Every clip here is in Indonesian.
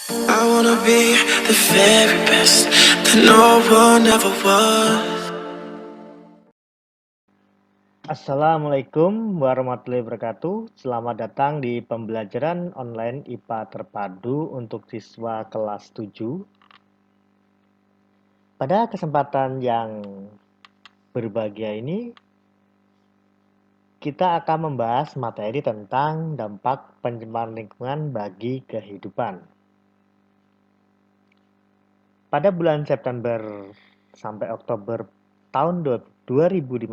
I wanna be the very best that no one ever was. Assalamualaikum warahmatullahi wabarakatuh. Selamat datang di pembelajaran online IPA terpadu untuk siswa kelas 7. Pada kesempatan yang berbahagia ini, kita akan membahas materi tentang dampak pencemaran lingkungan bagi kehidupan. Pada bulan September sampai Oktober tahun 2015,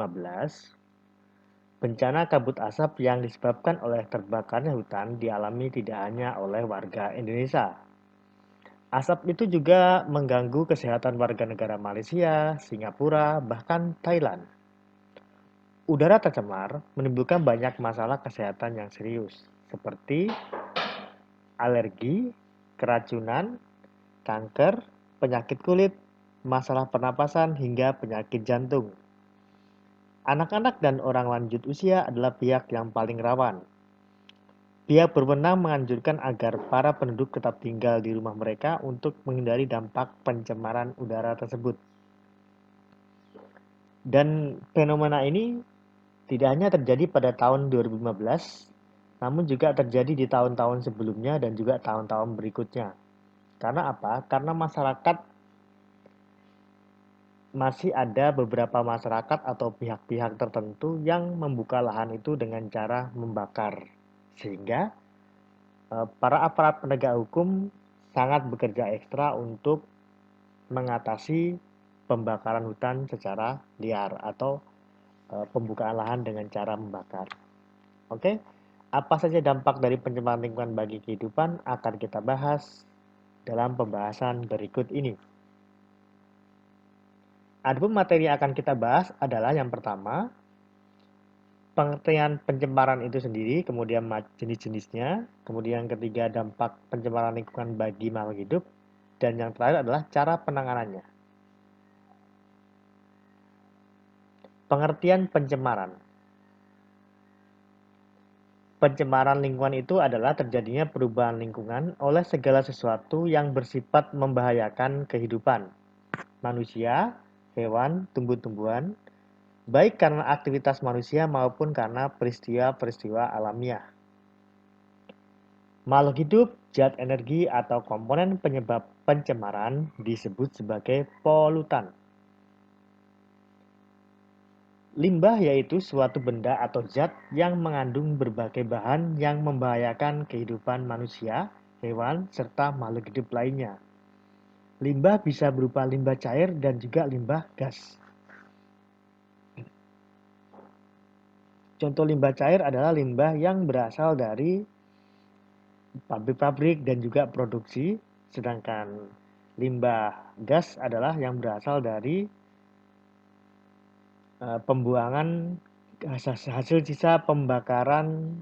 bencana kabut asap yang disebabkan oleh terbakarnya hutan dialami tidak hanya oleh warga Indonesia. Asap itu juga mengganggu kesehatan warga negara Malaysia, Singapura, bahkan Thailand. Udara tercemar menimbulkan banyak masalah kesehatan yang serius, seperti alergi, keracunan, kanker, penyakit kulit, masalah pernapasan, hingga penyakit jantung. Anak-anak dan orang lanjut usia adalah pihak yang paling rawan. Pihak berwenang menganjurkan agar para penduduk tetap tinggal di rumah mereka untuk menghindari dampak pencemaran udara tersebut. Dan fenomena ini tidak hanya terjadi pada tahun 2015, namun juga terjadi di tahun-tahun sebelumnya dan juga tahun-tahun berikutnya. Karena apa? Karena masih ada beberapa masyarakat atau pihak-pihak tertentu yang membuka lahan itu dengan cara membakar. Sehingga para aparat penegak hukum sangat bekerja ekstra untuk mengatasi pembakaran hutan secara liar atau pembukaan lahan dengan cara membakar. Oke, apa saja dampak dari pencemaran lingkungan bagi kehidupan akan kita bahas dalam pembahasan berikut ini. Adapun materi yang akan kita bahas adalah yang pertama, pengertian pencemaran itu sendiri, kemudian jenis-jenisnya, kemudian yang ketiga dampak pencemaran lingkungan bagi makhluk hidup, dan yang terakhir adalah cara penanganannya. Pengertian pencemaran. Pencemaran lingkungan itu adalah terjadinya perubahan lingkungan oleh segala sesuatu yang bersifat membahayakan kehidupan manusia, hewan, tumbuh-tumbuhan, baik karena aktivitas manusia maupun karena peristiwa-peristiwa alamiah. Makhluk hidup, zat energi, atau komponen penyebab pencemaran disebut sebagai polutan. Limbah yaitu suatu benda atau zat yang mengandung berbagai bahan yang membahayakan kehidupan manusia, hewan, serta makhluk hidup lainnya. Limbah bisa berupa limbah cair dan juga limbah gas. Contoh limbah cair adalah limbah yang berasal dari pabrik-pabrik dan juga produksi, sedangkan limbah gas adalah yang berasal dari pembuangan hasil sisa pembakaran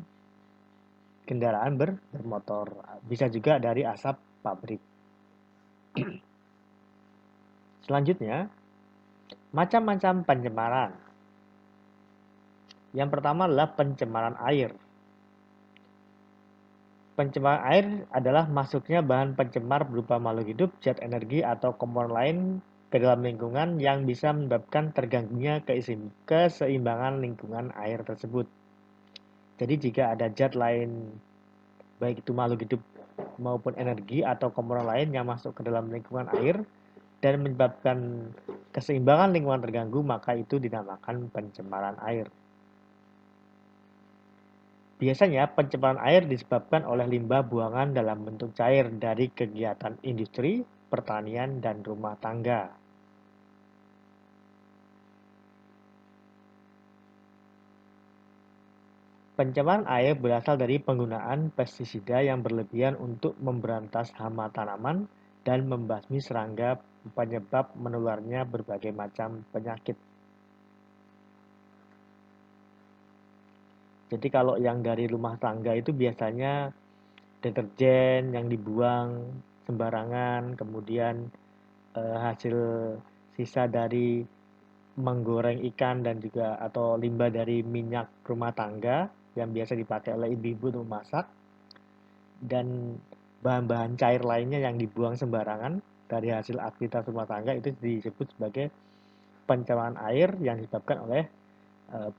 kendaraan bermotor. Bisa juga dari asap pabrik. Selanjutnya, macam-macam pencemaran. Yang pertama adalah pencemaran air. Pencemaran air adalah masuknya bahan pencemar berupa makhluk hidup, zat energi, atau komponen lain ke dalam lingkungan yang bisa menyebabkan terganggunya keseimbangan lingkungan air tersebut. Jadi jika ada zat lain, baik itu makhluk hidup maupun energi atau komponen lain yang masuk ke dalam lingkungan air dan menyebabkan keseimbangan lingkungan terganggu, maka itu dinamakan pencemaran air. Biasanya pencemaran air disebabkan oleh limbah buangan dalam bentuk cair dari kegiatan industri, pertanian, dan rumah tangga. Pencemaran air berasal dari penggunaan pestisida yang berlebihan untuk memberantas hama tanaman dan membasmi serangga penyebab menularnya berbagai macam penyakit. Jadi kalau yang dari rumah tangga itu biasanya deterjen yang dibuang sembarangan, kemudian hasil sisa dari menggoreng ikan dan juga atau limbah dari minyak rumah tangga yang biasa dipakai oleh ibu-ibu untuk masak, dan bahan-bahan cair lainnya yang dibuang sembarangan dari hasil aktivitas rumah tangga itu disebut sebagai pencemaran air yang disebabkan oleh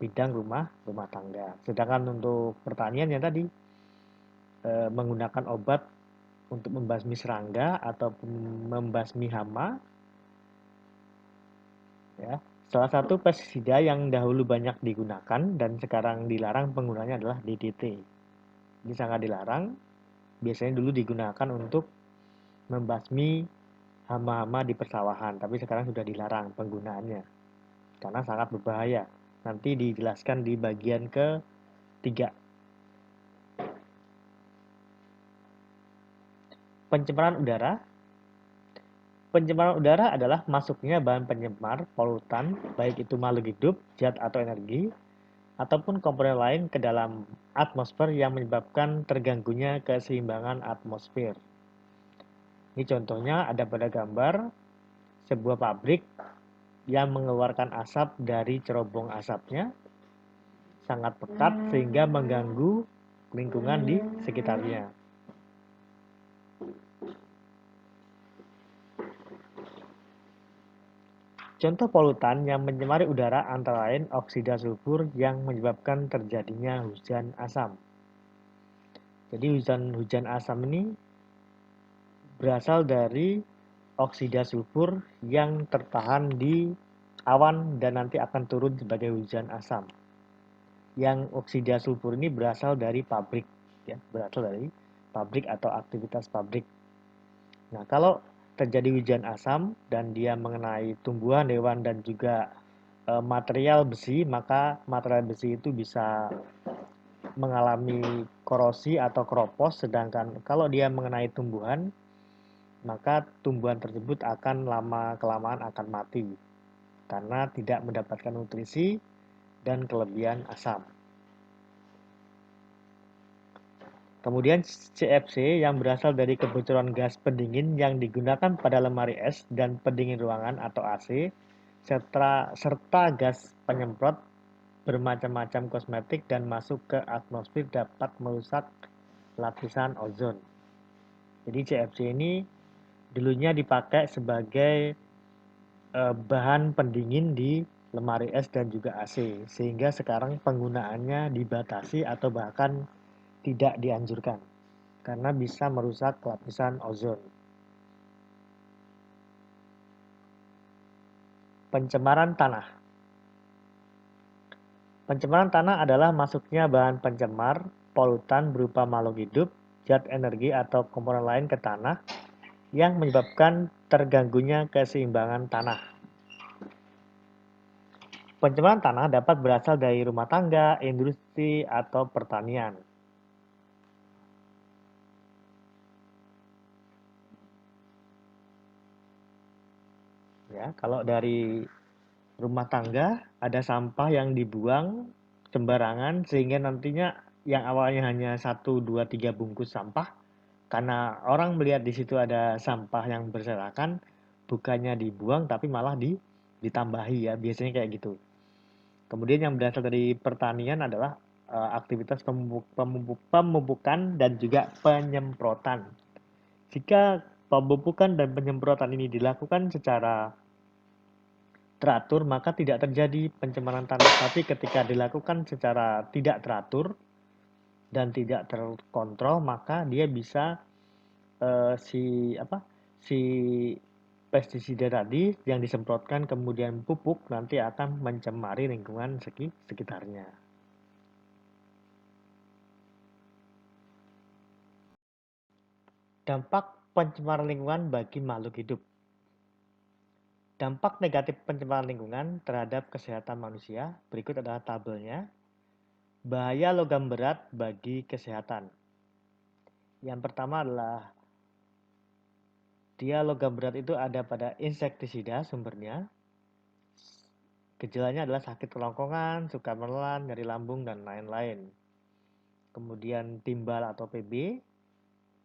bidang rumah tangga. Sedangkan untuk pertanian yang tadi menggunakan obat untuk membasmi serangga ataupun membasmi hama, ya. Salah satu pestisida yang dahulu banyak digunakan dan sekarang dilarang penggunanya adalah DDT. Ini sangat dilarang. Biasanya dulu digunakan untuk membasmi hama-hama di persawahan, tapi sekarang sudah dilarang penggunaannya karena sangat berbahaya. Nanti dijelaskan di bagian ketiga. Pencemaran udara. Pencemaran udara adalah masuknya bahan pencemar, polutan, baik itu makhluk hidup, zat atau energi, ataupun komponen lain ke dalam atmosfer yang menyebabkan terganggunya keseimbangan atmosfer. Ini contohnya ada pada gambar sebuah pabrik yang mengeluarkan asap dari cerobong asapnya sangat pekat sehingga mengganggu lingkungan di sekitarnya. Contoh polutan yang mencemari udara antara lain oksida sulfur yang menyebabkan terjadinya hujan asam. Jadi hujan asam ini berasal dari oksida sulfur yang tertahan di awan dan nanti akan turun sebagai hujan asam. Yang oksida sulfur ini berasal dari pabrik, ya, berasal dari pabrik atau aktivitas pabrik. Nah, kalau terjadi hujan asam dan dia mengenai tumbuhan, hewan dan juga material besi, maka material besi itu bisa mengalami korosi atau keropos, sedangkan kalau dia mengenai tumbuhan, maka tumbuhan tersebut akan lama-kelamaan akan mati karena tidak mendapatkan nutrisi dan kelebihan asam. Kemudian CFC yang berasal dari kebocoran gas pendingin yang digunakan pada lemari es dan pendingin ruangan atau AC, serta gas penyemprot bermacam-macam kosmetik dan masuk ke atmosfer dapat merusak lapisan ozon. Jadi CFC ini dulunya dipakai sebagai bahan pendingin di lemari es dan juga AC, sehingga sekarang penggunaannya dibatasi atau bahkan tidak dianjurkan karena bisa merusak lapisan ozon. Pencemaran tanah. Pencemaran tanah adalah masuknya bahan pencemar, polutan berupa makhluk hidup, zat energi atau komponen lain ke tanah yang menyebabkan terganggunya keseimbangan tanah. Pencemaran tanah dapat berasal dari rumah tangga, industri, atau pertanian. Ya, kalau dari rumah tangga ada sampah yang dibuang sembarangan sehingga nantinya yang awalnya hanya 1, 2, 3 bungkus sampah karena orang melihat di situ ada sampah yang berserakan bukannya dibuang tapi malah ditambahi, ya, biasanya kayak gitu. Kemudian yang berasal dari pertanian adalah aktivitas pemupukan dan juga penyemprotan. Jika pemupukan dan penyemprotan ini dilakukan secara teratur, maka tidak terjadi pencemaran tanah. Tapi ketika dilakukan secara tidak teratur dan tidak terkontrol, maka dia bisa si pestisida tadi yang disemprotkan kemudian pupuk nanti akan mencemari lingkungan sekitarnya. Dampak pencemaran lingkungan bagi makhluk hidup. Dampak negatif pencemaran lingkungan terhadap kesehatan manusia, berikut adalah tabelnya. Bahaya logam berat bagi kesehatan. Yang pertama adalah dia logam berat itu ada pada insektisida sumbernya. Gejalanya adalah sakit kerongkongan, suka menelan, nyeri lambung, dan lain-lain. Kemudian timbal atau PB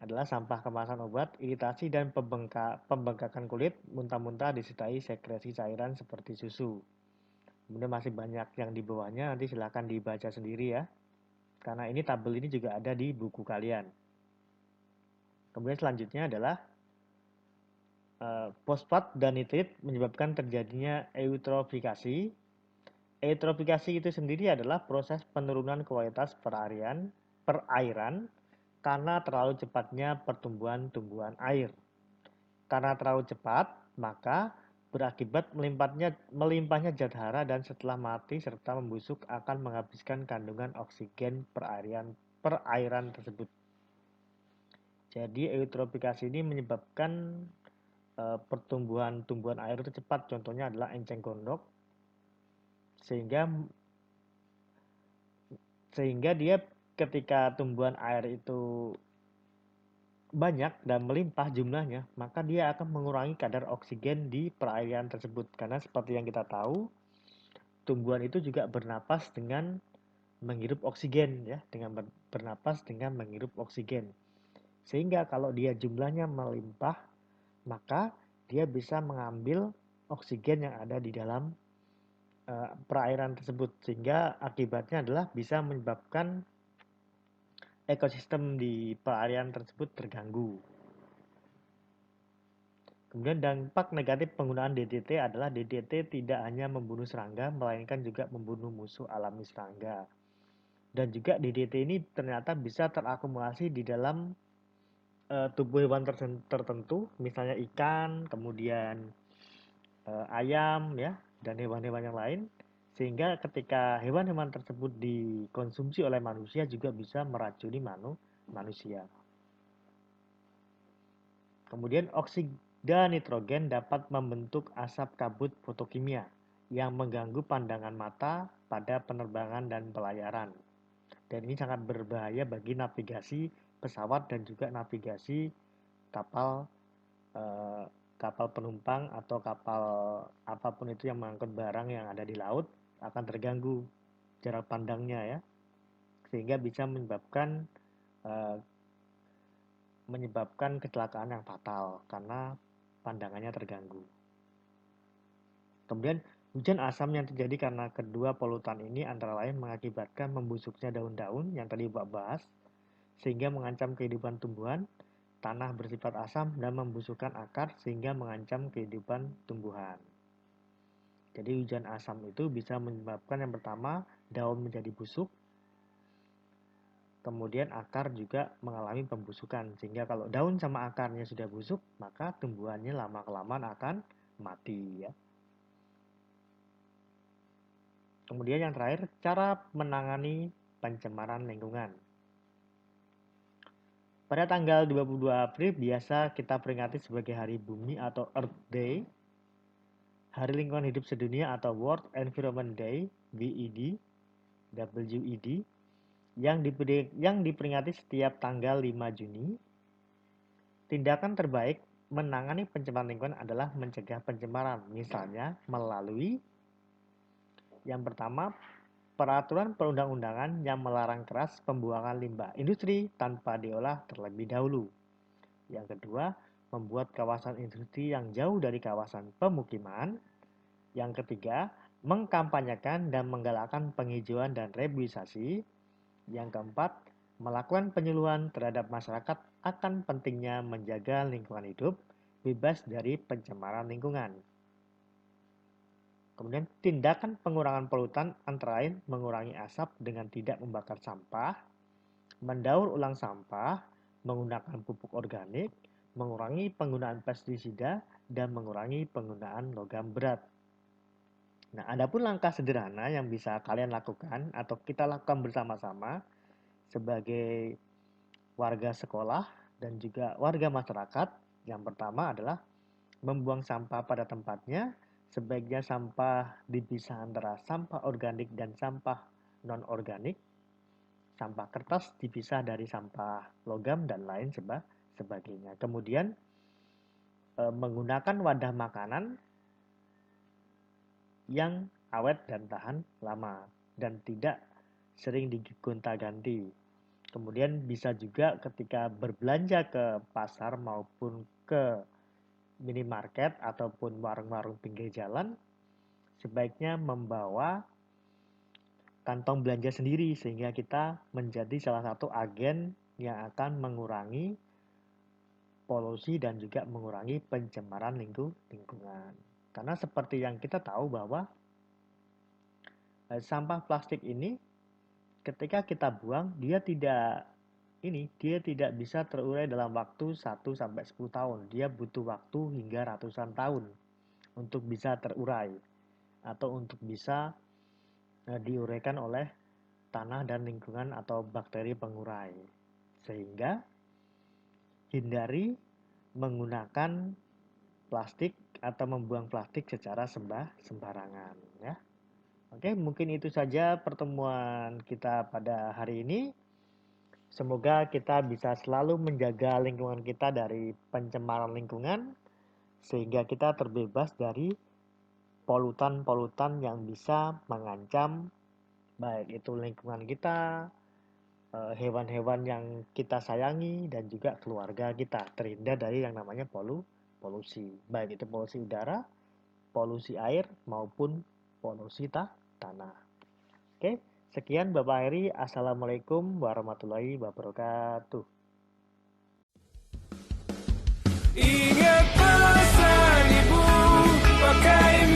adalah sampah kemasan obat, iritasi dan pembengkakan kulit, muntah-muntah disertai sekresi cairan seperti susu. Kemudian masih banyak yang di bawahnya, nanti silakan dibaca sendiri ya. Karena ini tabel ini juga ada di buku kalian. Kemudian selanjutnya adalah fosfat dan nitrit menyebabkan terjadinya eutrofikasi. Eutrofikasi itu sendiri adalah proses penurunan kualitas perairan karena terlalu cepatnya pertumbuhan tumbuhan air. Karena terlalu cepat, maka berakibat melimpahnya zat hara dan setelah mati serta membusuk akan menghabiskan kandungan oksigen perairan tersebut. Jadi eutrofikasi ini menyebabkan pertumbuhan tumbuhan air itu cepat. Contohnya adalah enceng gondok, sehingga dia ketika tumbuhan air itu banyak dan melimpah jumlahnya, maka dia akan mengurangi kadar oksigen di perairan tersebut. Karena seperti yang kita tahu, tumbuhan itu juga bernapas dengan menghirup oksigen ya, dengan bernapas dengan menghirup oksigen. Sehingga kalau dia jumlahnya melimpah, maka dia bisa mengambil oksigen yang ada di dalam perairan tersebut, sehingga akibatnya adalah bisa menyebabkan ekosistem di perairan tersebut terganggu. Kemudian dampak negatif penggunaan DDT adalah DDT tidak hanya membunuh serangga, melainkan juga membunuh musuh alami serangga. Dan juga DDT ini ternyata bisa terakumulasi di dalam tubuh hewan tertentu, misalnya ikan, kemudian ayam, ya, dan hewan-hewan yang lain. Sehingga ketika hewan-hewan tersebut dikonsumsi oleh manusia juga bisa meracuni manusia. Kemudian oksida nitrogen dapat membentuk asap kabut fotokimia yang mengganggu pandangan mata pada penerbangan dan pelayaran. Dan ini sangat berbahaya bagi navigasi pesawat dan juga navigasi kapal kapal penumpang atau kapal apapun itu yang mengangkut barang yang ada di laut akan terganggu jarak pandangnya ya, sehingga bisa menyebabkan kecelakaan yang fatal karena pandangannya terganggu. Kemudian hujan asam yang terjadi karena kedua polutan ini antara lain mengakibatkan membusuknya daun-daun yang tadi Pak bahas, sehingga mengancam kehidupan tumbuhan, tanah bersifat asam dan membusukkan akar sehingga mengancam kehidupan tumbuhan. Jadi hujan asam itu bisa menyebabkan yang pertama daun menjadi busuk, kemudian akar juga mengalami pembusukan, sehingga kalau daun sama akarnya sudah busuk, maka tumbuhannya lama-kelamaan akan mati ya. Kemudian yang terakhir, cara menangani pencemaran lingkungan. Pada tanggal 22 April biasa kita peringati sebagai Hari Bumi atau Earth Day, Hari Lingkungan Hidup Sedunia atau World Environment Day, WED, yang diperingati setiap tanggal 5 Juni. Tindakan terbaik menangani pencemaran lingkungan adalah mencegah pencemaran, misalnya melalui yang pertama, peraturan perundang-undangan yang melarang keras pembuangan limbah industri tanpa diolah terlebih dahulu. Yang kedua, membuat kawasan industri yang jauh dari kawasan pemukiman. Yang ketiga, mengkampanyekan dan menggalakkan penghijauan dan reboisasi. Yang keempat, melakukan penyuluhan terhadap masyarakat akan pentingnya menjaga lingkungan hidup bebas dari pencemaran lingkungan. Kemudian tindakan pengurangan polutan antara lain mengurangi asap dengan tidak membakar sampah, mendaur ulang sampah, menggunakan pupuk organik, mengurangi penggunaan pestisida, dan mengurangi penggunaan logam berat. Nah, ada pun langkah sederhana yang bisa kalian lakukan atau kita lakukan bersama-sama sebagai warga sekolah dan juga warga masyarakat. Yang pertama adalah membuang sampah pada tempatnya. Sebaiknya sampah dipisah antara sampah organik dan sampah non-organik. Sampah kertas dipisah dari sampah logam dan lain sebagainya. Kemudian menggunakan wadah makanan yang awet dan tahan lama dan tidak sering digonta-ganti. Kemudian bisa juga ketika berbelanja ke pasar maupun ke minimarket ataupun warung-warung pinggir jalan, sebaiknya membawa kantong belanja sendiri sehingga kita menjadi salah satu agen yang akan mengurangi polusi dan juga mengurangi pencemaran lingkungan. Karena seperti yang kita tahu bahwa sampah plastik ini ketika kita buang dia tidak bisa terurai dalam waktu 1 sampai 10 tahun. Dia butuh waktu hingga ratusan tahun untuk bisa terurai atau untuk bisa diuraikan oleh tanah dan lingkungan atau bakteri pengurai. Sehingga hindari menggunakan plastik atau membuang plastik secara sembarangan ya. Oke, mungkin itu saja pertemuan kita pada hari ini. Semoga kita bisa selalu menjaga lingkungan kita dari pencemaran lingkungan sehingga kita terbebas dari polutan-polutan yang bisa mengancam baik itu lingkungan kita, hewan-hewan yang kita sayangi dan juga keluarga kita terhindar dari yang namanya polusi, baik itu polusi udara, polusi air maupun polusi tanah. Oke, sekian Bapak Heri. Assalamualaikum warahmatullahi wabarakatuh. Ingat pesan ibu, pakai